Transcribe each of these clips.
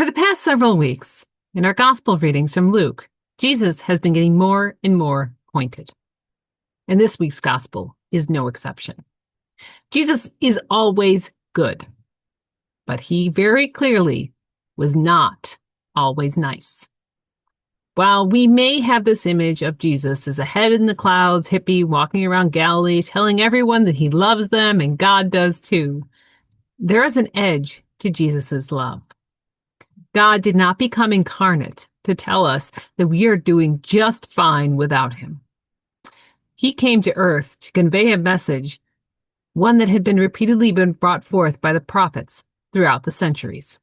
For the past several weeks, in our gospel readings from Luke, Jesus has been getting more and more pointed. And this week's gospel is no exception. Jesus is always good, but he very clearly was not always nice. While we may have this image of Jesus as a head in the clouds hippie walking around Galilee telling everyone that he loves them and God does too, there is an edge to Jesus' love. God did not become incarnate to tell us that we are doing just fine without him. He came to earth to convey a message, one that had repeatedly been brought forth by the prophets throughout the centuries.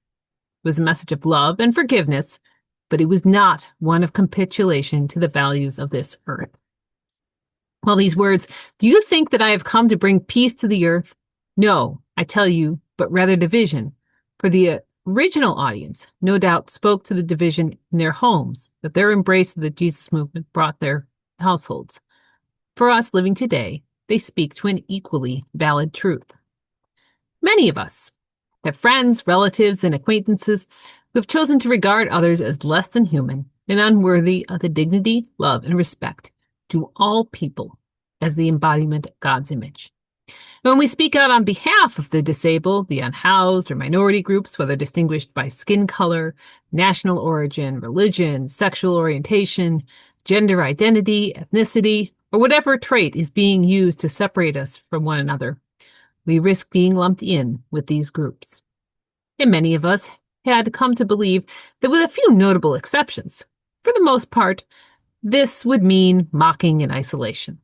It was a message of love and forgiveness, but it was not one of capitulation to the values of this earth. Well, these words, "Do you think that I have come to bring peace to the earth? No, I tell you, but rather division." For the original audience, no doubt, spoke to the division in their homes that their embrace of the Jesus movement brought their households. For us living today, they speak to an equally valid truth. Many of us have friends, relatives, and acquaintances who have chosen to regard others as less than human and unworthy of the dignity, love, and respect due all people as the embodiment of God's image. And when we speak out on behalf of the disabled, the unhoused, or minority groups, whether distinguished by skin color, national origin, religion, sexual orientation, gender identity, ethnicity, or whatever trait is being used to separate us from one another, we risk being lumped in with these groups. And many of us had come to believe that, with a few notable exceptions, for the most part, this would mean mocking and isolation.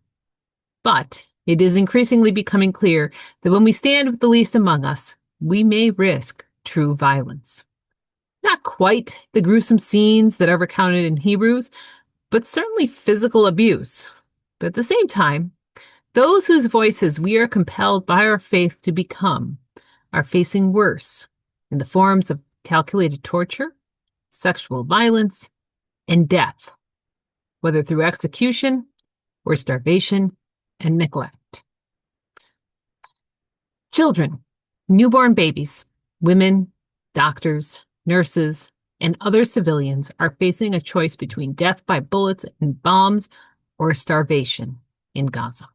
But it is increasingly becoming clear that when we stand with the least among us, we may risk true violence. Not quite the gruesome scenes that are recounted in Hebrews, but certainly physical abuse. But at the same time, those whose voices we are compelled by our faith to become are facing worse in the forms of calculated torture, sexual violence, and death, whether through execution or starvation and neglect. Children, newborn babies, women, doctors, nurses, and other civilians are facing a choice between death by bullets and bombs or starvation in Gaza.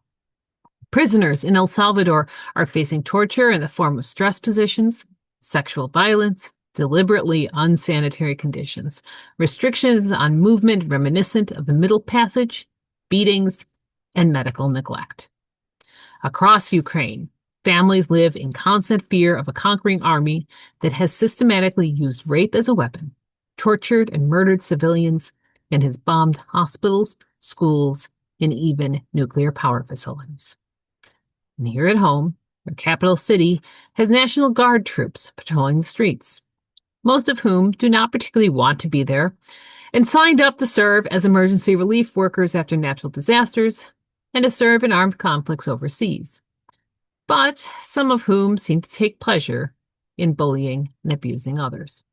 Prisoners in El Salvador are facing torture in the form of stress positions, sexual violence, deliberately unsanitary conditions, restrictions on movement reminiscent of the Middle Passage, beatings, and medical neglect. Across Ukraine, families live in constant fear of a conquering army that has systematically used rape as a weapon, tortured and murdered civilians, and has bombed hospitals, schools, and even nuclear power facilities. And here at home, our capital city has National Guard troops patrolling the streets, most of whom do not particularly want to be there, and signed up to serve as emergency relief workers after natural disasters and to serve in armed conflicts overseas. But some of whom seem to take pleasure in bullying and abusing others.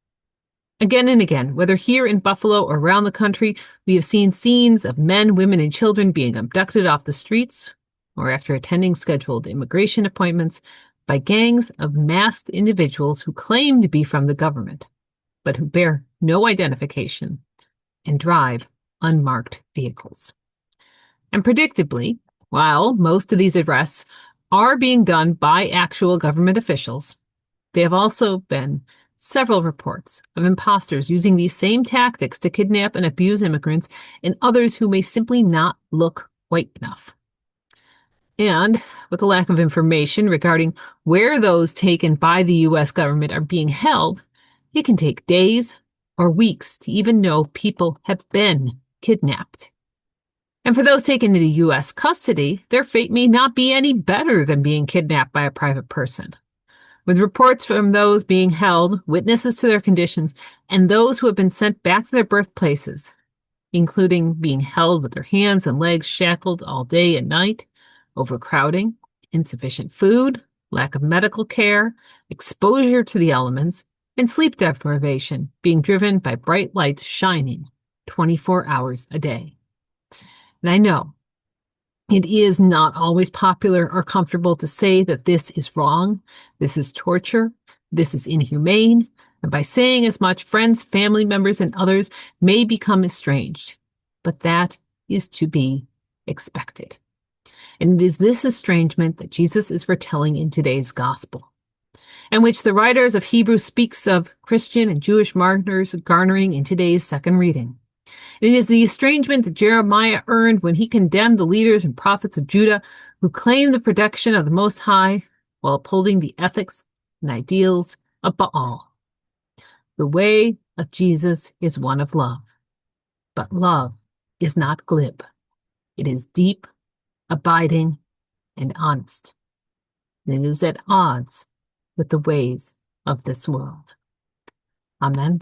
Again and again, whether here in Buffalo or around the country, we have seen scenes of men, women, and children being abducted off the streets or after attending scheduled immigration appointments by gangs of masked individuals who claim to be from the government, but who bear no identification and drive unmarked vehicles. And predictably, while most of these arrests are being done by actual government officials, there have also been several reports of imposters using these same tactics to kidnap and abuse immigrants and others who may simply not look white enough. And with a lack of information regarding where those taken by the U.S. government are being held, it can take days or weeks to even know people have been kidnapped. And for those taken into U.S. custody, their fate may not be any better than being kidnapped by a private person. With reports from those being held, witnesses to their conditions, and those who have been sent back to their birthplaces, including being held with their hands and legs shackled all day and night, overcrowding, insufficient food, lack of medical care, exposure to the elements, and sleep deprivation being driven by bright lights shining 24 hours a day. And I know it is not always popular or comfortable to say that this is wrong, this is torture, this is inhumane, And by saying as much, friends, family members, and others may become estranged. But that is to be expected. And it is this estrangement that Jesus is foretelling in today's gospel, in which the writers of Hebrews speaks of Christian and Jewish martyrs garnering in today's second reading. It is the estrangement that Jeremiah earned when he condemned the leaders and prophets of Judah who claimed the protection of the Most High while upholding the ethics and ideals of Baal. The way of Jesus is one of love, but love is not glib. It is deep, abiding, and honest. And it is at odds with the ways of this world. Amen.